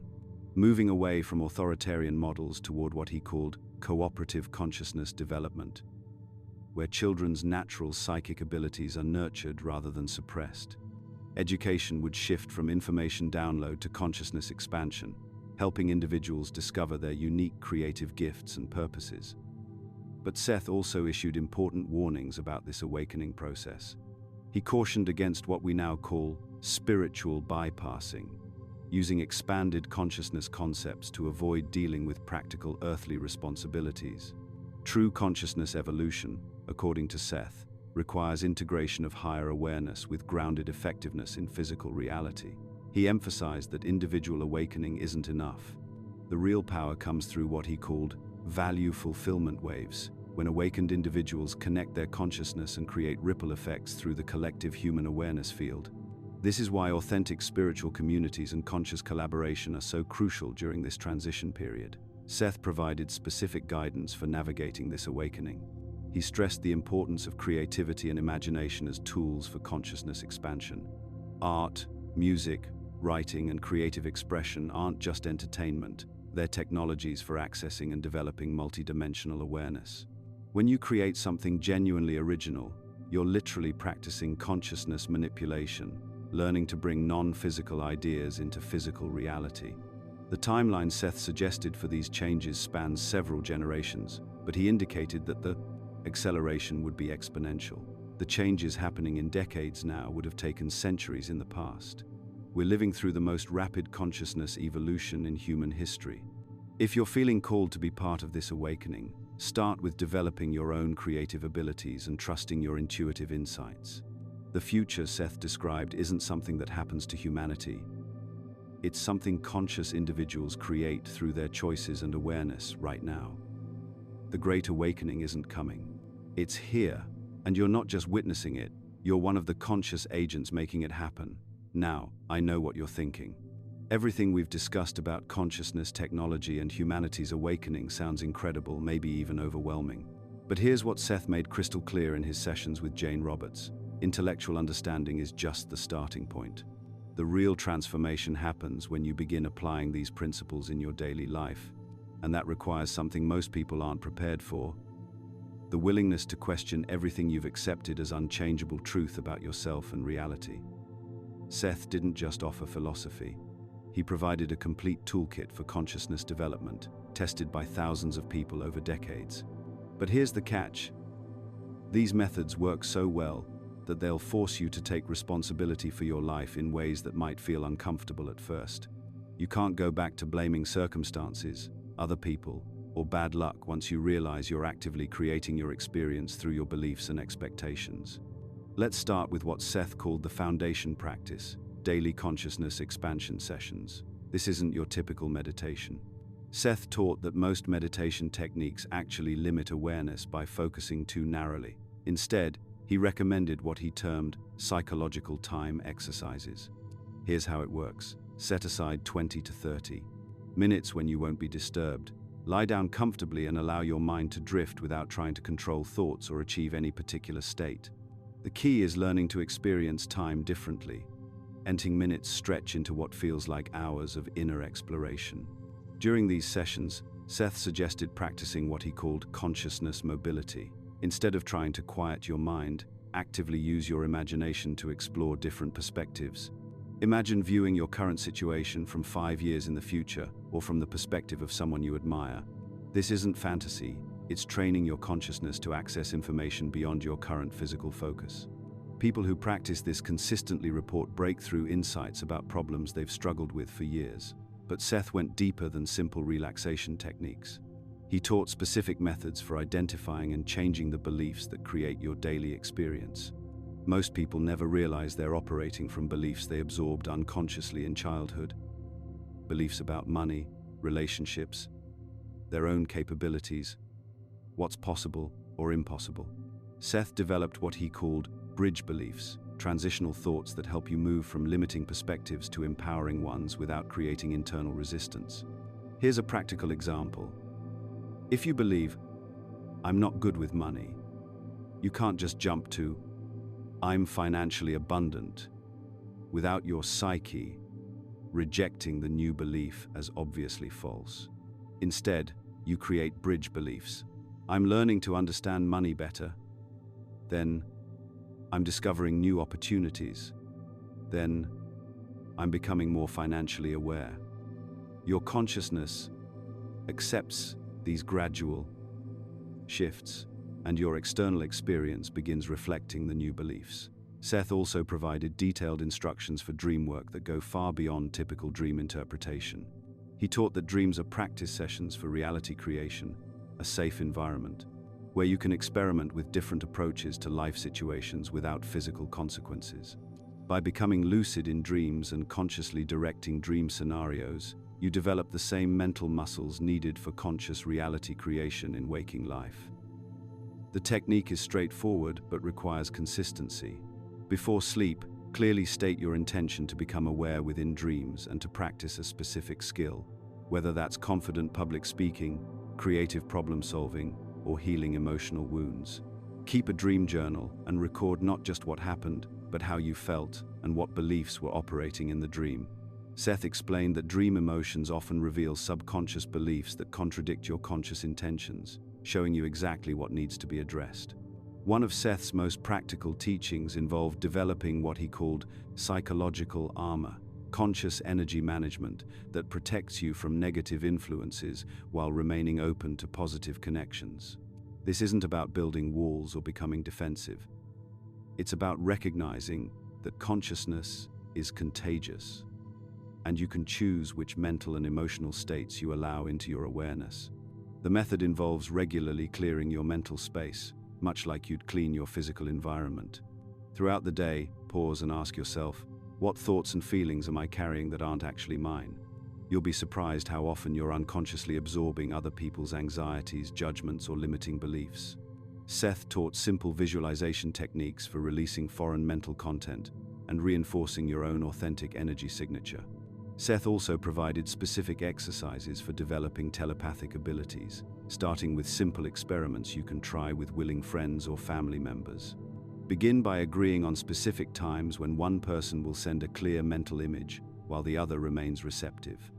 moving away from authoritarian models toward what he called cooperative consciousness development, where children's natural psychic abilities are nurtured rather than suppressed. Education would shift from information download to consciousness expansion, helping individuals discover their unique creative gifts and purposes. But Seth also issued important warnings about this awakening process. He cautioned against what we now call spiritual bypassing, using expanded consciousness concepts to avoid dealing with practical earthly responsibilities. True consciousness evolution, according to Seth, requires integration of higher awareness with grounded effectiveness in physical reality. He emphasized that individual awakening isn't enough. The real power comes through what he called value fulfillment waves, when awakened individuals connect their consciousness and create ripple effects through the collective human awareness field. This is why authentic spiritual communities and conscious collaboration are so crucial during this transition period. Seth provided specific guidance for navigating this awakening. He stressed the importance of creativity and imagination as tools for consciousness expansion. Art, music, writing, and creative expression aren't just entertainment, they're technologies for accessing and developing multidimensional awareness. When you create something genuinely original, you're literally practicing consciousness manipulation, learning to bring non-physical ideas into physical reality. The timeline Seth suggested for these changes spans several generations, but he indicated that the acceleration would be exponential. The changes happening in decades now would have taken centuries in the past. We're living through the most rapid consciousness evolution in human history. If you're feeling called to be part of this awakening, start with developing your own creative abilities and trusting your intuitive insights. The future, Seth described, isn't something that happens to humanity. It's something conscious individuals create through their choices and awareness right now. The Great Awakening isn't coming. It's here, and you're not just witnessing it, you're one of the conscious agents making it happen. Now, I know what you're thinking. Everything we've discussed about consciousness, technology, and humanity's awakening sounds incredible, maybe even overwhelming. But here's what Seth made crystal clear in his sessions with Jane Roberts. Intellectual understanding is just the starting point. The real transformation happens when you begin applying these principles in your daily life, and that requires something most people aren't prepared for: the willingness to question everything you've accepted as unchangeable truth about yourself and reality. Seth didn't just offer philosophy. He provided a complete toolkit for consciousness development, tested by thousands of people over decades. But here's the catch. These methods work so well that they'll force you to take responsibility for your life in ways that might feel uncomfortable at first. You can't go back to blaming circumstances, other people, or bad luck once you realize you're actively creating your experience through your beliefs and expectations. Let's start with what Seth called the foundation practice: daily consciousness expansion sessions. This isn't your typical meditation. Seth taught that most meditation techniques actually limit awareness by focusing too narrowly. Instead, he recommended what he termed psychological time exercises. Here's how it works. Set aside 20 to 30 minutes when you won't be disturbed. Lie down comfortably and allow your mind to drift without trying to control thoughts or achieve any particular state. The key is learning to experience time differently. Ending minutes stretch into what feels like hours of inner exploration. During these sessions, Seth suggested practicing what he called consciousness mobility. Instead of trying to quiet your mind, actively use your imagination to explore different perspectives. Imagine viewing your current situation from 5 years in the future, or from the perspective of someone you admire. This isn't fantasy, it's training your consciousness to access information beyond your current physical focus. People who practice this consistently report breakthrough insights about problems they've struggled with for years. But Seth went deeper than simple relaxation techniques. He taught specific methods for identifying and changing the beliefs that create your daily experience. Most people never realize they're operating from beliefs they absorbed unconsciously in childhood. Beliefs about money, relationships, their own capabilities, what's possible or impossible. Seth developed what he called bridge beliefs, transitional thoughts that help you move from limiting perspectives to empowering ones without creating internal resistance. Here's a practical example. If you believe, "I'm not good with money," you can't just jump to, "I'm financially abundant," without your psyche rejecting the new belief as obviously false. Instead, you create bridge beliefs. "I'm learning to understand money better." Then, "I'm discovering new opportunities." Then, "I'm becoming more financially aware." Your consciousness accepts these gradual shifts, and your external experience begins reflecting the new beliefs. Seth also provided detailed instructions for dream work that go far beyond typical dream interpretation. He taught that dreams are practice sessions for reality creation, a safe environment, where you can experiment with different approaches to life situations without physical consequences. By becoming lucid in dreams and consciously directing dream scenarios, you develop the same mental muscles needed for conscious reality creation in waking life. The technique is straightforward but requires consistency. Before sleep, clearly state your intention to become aware within dreams and to practice a specific skill, whether that's confident public speaking, creative problem solving, or healing emotional wounds. Keep a dream journal and record not just what happened, but how you felt and what beliefs were operating in the dream. Seth explained that dream emotions often reveal subconscious beliefs that contradict your conscious intentions, showing you exactly what needs to be addressed. One of Seth's most practical teachings involved developing what he called psychological armor. conscious energy management that protects you from negative influences while remaining open to positive connections. This isn't about building walls or becoming defensive. It's about recognizing that consciousness is contagious, and you can choose which mental and emotional states you allow into your awareness. The method involves regularly clearing your mental space, much like you'd clean your physical environment. Throughout the day, pause and ask yourself, what thoughts and feelings am I carrying that aren't actually mine? You'll be surprised how often you're unconsciously absorbing other people's anxieties, judgments, or limiting beliefs. Seth taught simple visualization techniques for releasing foreign mental content and reinforcing your own authentic energy signature. Seth also provided specific exercises for developing telepathic abilities, starting with simple experiments you can try with willing friends or family members. Begin by agreeing on specific times when one person will send a clear mental image while the other remains receptive.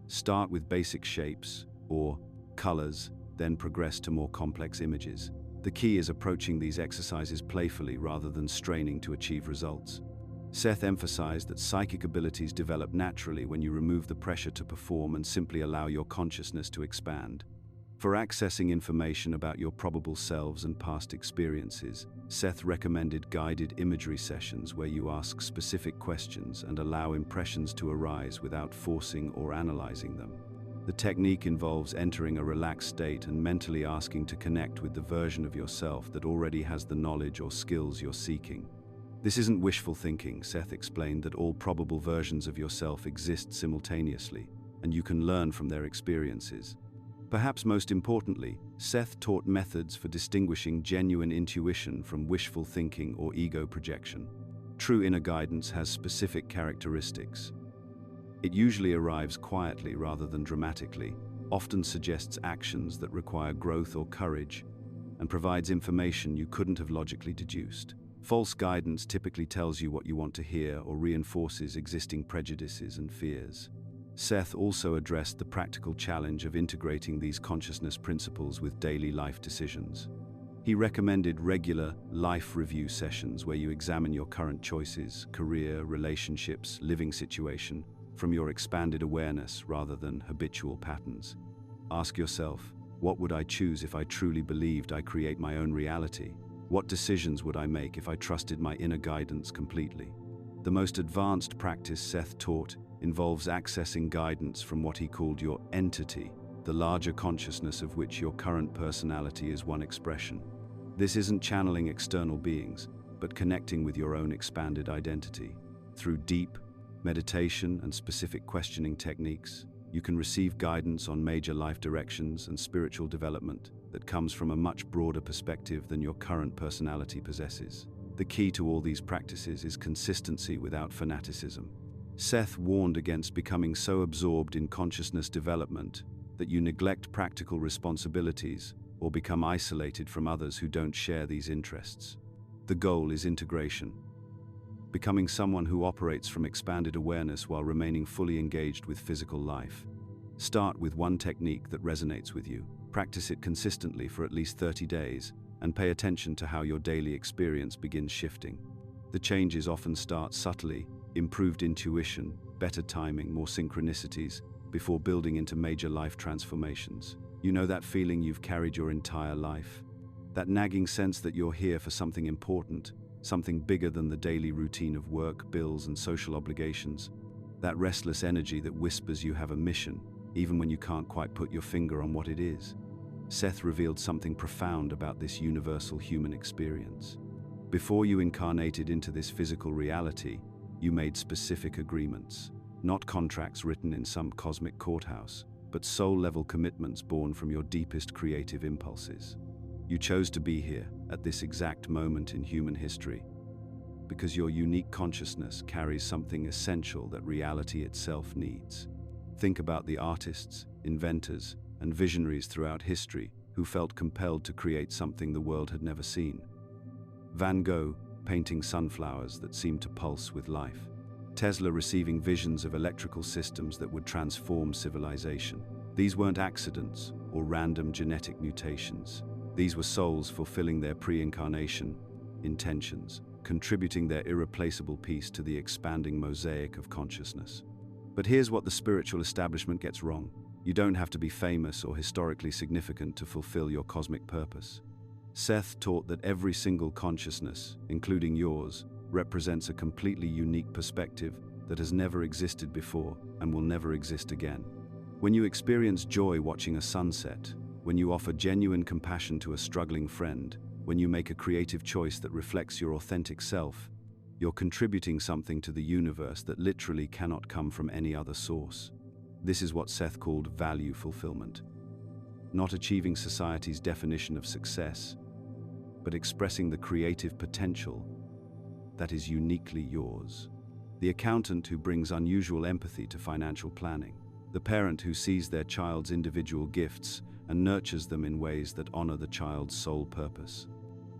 Start with basic shapes or colors, then progress to more complex images. The key is approaching these exercises playfully rather than straining to achieve results. Seth emphasized that psychic abilities develop naturally when you remove the pressure to perform and simply allow your consciousness to expand. For accessing information about your probable selves and past experiences, Seth recommended guided imagery sessions where you ask specific questions and allow impressions to arise without forcing or analyzing them. The technique involves entering a relaxed state and mentally asking to connect with the version of yourself that already has the knowledge or skills you're seeking. This isn't wishful thinking. Seth explained that all probable versions of yourself exist simultaneously, and you can learn from their experiences. Perhaps most importantly, Seth taught methods for distinguishing genuine intuition from wishful thinking or ego projection. True inner guidance has specific characteristics. It usually arrives quietly rather than dramatically, often suggests actions that require growth or courage, and provides information you couldn't have logically deduced. False guidance typically tells you what you want to hear or reinforces existing prejudices and fears. Seth also addressed the practical challenge of integrating these consciousness principles with daily life decisions. He recommended regular life review sessions where you examine your current choices, career, relationships, living situation, from your expanded awareness rather than habitual patterns. Ask yourself, what would I choose if I truly believed I create my own reality? What decisions would I make if I trusted my inner guidance completely? The most advanced practice Seth taught involves accessing guidance from what he called your entity, the larger consciousness of which your current personality is one expression. This isn't channeling external beings, but connecting with your own expanded identity. Through deep meditation and specific questioning techniques, you can receive guidance on major life directions and spiritual development that comes from a much broader perspective than your current personality possesses. The key to all these practices is consistency without fanaticism. Seth warned against becoming so absorbed in consciousness development that you neglect practical responsibilities or become isolated from others who don't share these interests. The goal is integration, becoming someone who operates from expanded awareness while remaining fully engaged with physical life. Start with one technique that resonates with you. Practice it consistently for at least 30 days, and pay attention to how your daily experience begins shifting. The changes often start subtly: improved intuition, better timing, more synchronicities, before building into major life transformations. You know that feeling you've carried your entire life? That nagging sense that you're here for something important, something bigger than the daily routine of work, bills, and social obligations. That restless energy that whispers you have a mission, even when you can't quite put your finger on what it is. Seth revealed something profound about this universal human experience. Before you incarnated into this physical reality, you made specific agreements, not contracts written in some cosmic courthouse, but soul-level commitments born from your deepest creative impulses. You chose to be here, at this exact moment in human history, because your unique consciousness carries something essential that reality itself needs. Think about the artists, inventors, and visionaries throughout history who felt compelled to create something the world had never seen. Van Gogh painting sunflowers that seemed to pulse with life. Tesla receiving visions of electrical systems that would transform civilization. These weren't accidents or random genetic mutations. These were souls fulfilling their pre-incarnation intentions. contributing their irreplaceable piece to the expanding mosaic of consciousness. But here's what the spiritual establishment gets wrong. You don't have to be famous or historically significant to fulfill your cosmic purpose. Seth taught that every single consciousness, including yours, represents a completely unique perspective that has never existed before and will never exist again. When you experience joy watching a sunset, when you offer genuine compassion to a struggling friend, when you make a creative choice that reflects your authentic self, you're contributing something to the universe that literally cannot come from any other source. This is what Seth called value fulfillment. Not achieving society's definition of success, but expressing the creative potential that is uniquely yours. The accountant who brings unusual empathy to financial planning. The parent who sees their child's individual gifts and nurtures them in ways that honor the child's sole purpose.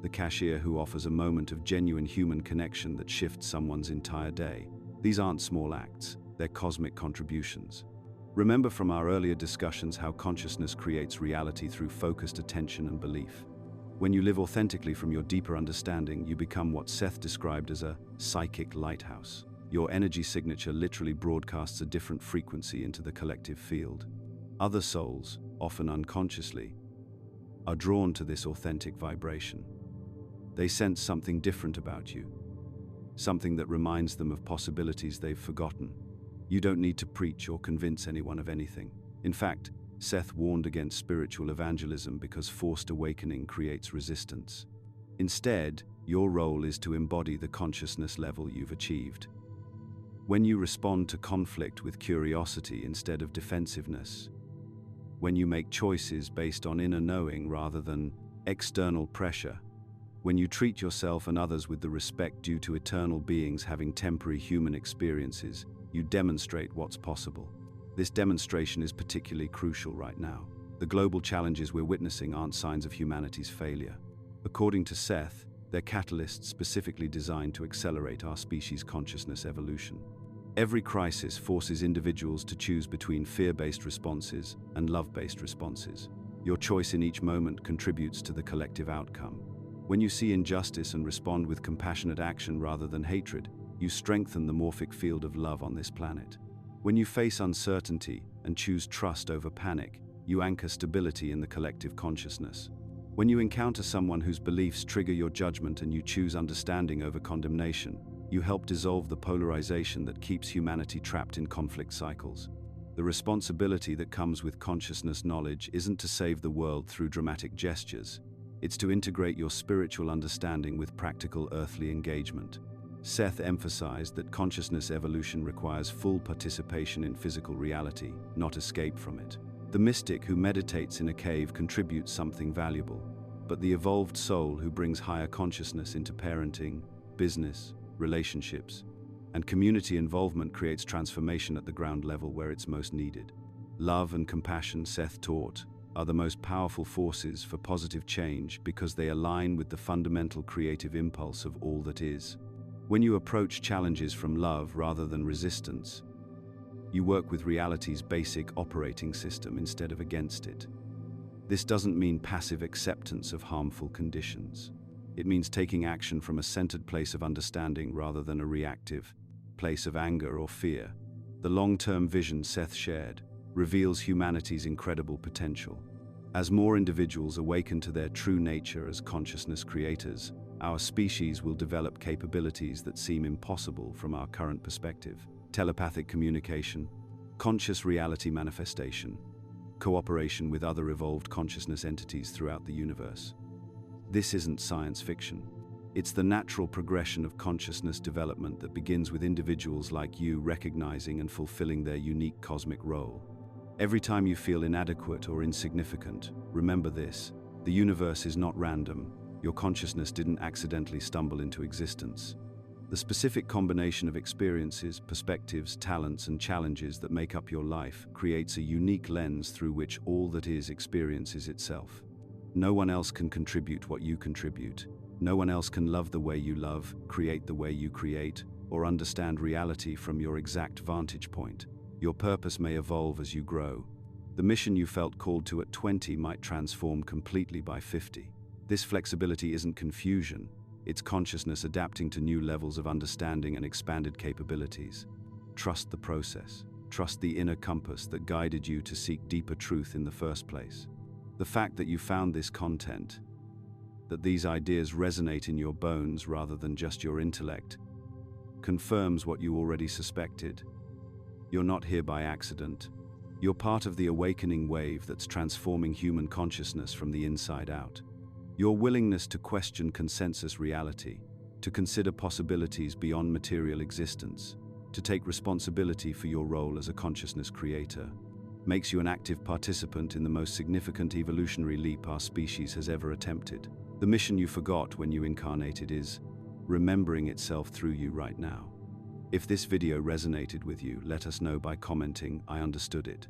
The cashier who offers a moment of genuine human connection that shifts someone's entire day. These aren't small acts, they're cosmic contributions. Remember from our earlier discussions how consciousness creates reality through focused attention and belief. When you live authentically from your deeper understanding, you become what Seth described as a psychic lighthouse. Your energy signature literally broadcasts a different frequency into the collective field. Other souls, often unconsciously, are drawn to this authentic vibration. They sense something different about you, something that reminds them of possibilities they've forgotten. You don't need to preach or convince anyone of anything. In fact, Seth warned against spiritual evangelism because forced awakening creates resistance. Instead, your role is to embody the consciousness level you've achieved. When you respond to conflict with curiosity instead of defensiveness, when you make choices based on inner knowing rather than external pressure, when you treat yourself and others with the respect due to eternal beings having temporary human experiences, you demonstrate what's possible. This demonstration is particularly crucial right now. The global challenges we're witnessing aren't signs of humanity's failure. According to Seth, they're catalysts specifically designed to accelerate our species' consciousness evolution. Every crisis forces individuals to choose between fear-based responses and love-based responses. Your choice in each moment contributes to the collective outcome. When you see injustice and respond with compassionate action rather than hatred, you strengthen the morphic field of love on this planet. When you face uncertainty and choose trust over panic, you anchor stability in the collective consciousness. When you encounter someone whose beliefs trigger your judgment and you choose understanding over condemnation, you help dissolve the polarization that keeps humanity trapped in conflict cycles. The responsibility that comes with consciousness knowledge isn't to save the world through dramatic gestures. It's to integrate your spiritual understanding with practical earthly engagement. Seth emphasized that consciousness evolution requires full participation in physical reality, not escape from it. The mystic who meditates in a cave contributes something valuable, but the evolved soul who brings higher consciousness into parenting, business, relationships, and community involvement creates transformation at the ground level where it's most needed. Love and compassion, Seth taught, are the most powerful forces for positive change because they align with the fundamental creative impulse of all that is. When you approach challenges from love rather than resistance, you work with reality's basic operating system instead of against it. This doesn't mean passive acceptance of harmful conditions. It means taking action from a centered place of understanding rather than a reactive place of anger or fear. The long-term vision Seth shared reveals humanity's incredible potential. As more individuals awaken to their true nature as consciousness creators, our species will develop capabilities that seem impossible from our current perspective. Telepathic communication, conscious reality manifestation, cooperation with other evolved consciousness entities throughout the universe. This isn't science fiction. It's the natural progression of consciousness development that begins with individuals like you recognizing and fulfilling their unique cosmic role. Every time you feel inadequate or insignificant, remember this: the universe is not random. Your consciousness didn't accidentally stumble into existence. The specific combination of experiences, perspectives, talents, and challenges that make up your life creates a unique lens through which all that is experiences itself. No one else can contribute what you contribute. No one else can love the way you love, create the way you create, or understand reality from your exact vantage point. Your purpose may evolve as you grow. The mission you felt called to at 20 might transform completely by 50. This flexibility isn't confusion, its consciousness adapting to new levels of understanding and expanded capabilities. Trust the process. Trust the inner compass that guided you to seek deeper truth in the first place. The fact that you found this content, that these ideas resonate in your bones rather than just your intellect, confirms what you already suspected. You're not here by accident. You're part of the awakening wave that's transforming human consciousness from the inside out. Your willingness to question consensus reality, to consider possibilities beyond material existence, to take responsibility for your role as a consciousness creator, makes you an active participant in the most significant evolutionary leap our species has ever attempted. The mission you forgot when you incarnated is remembering itself through you right now. If this video resonated with you, let us know by commenting, "I understood it."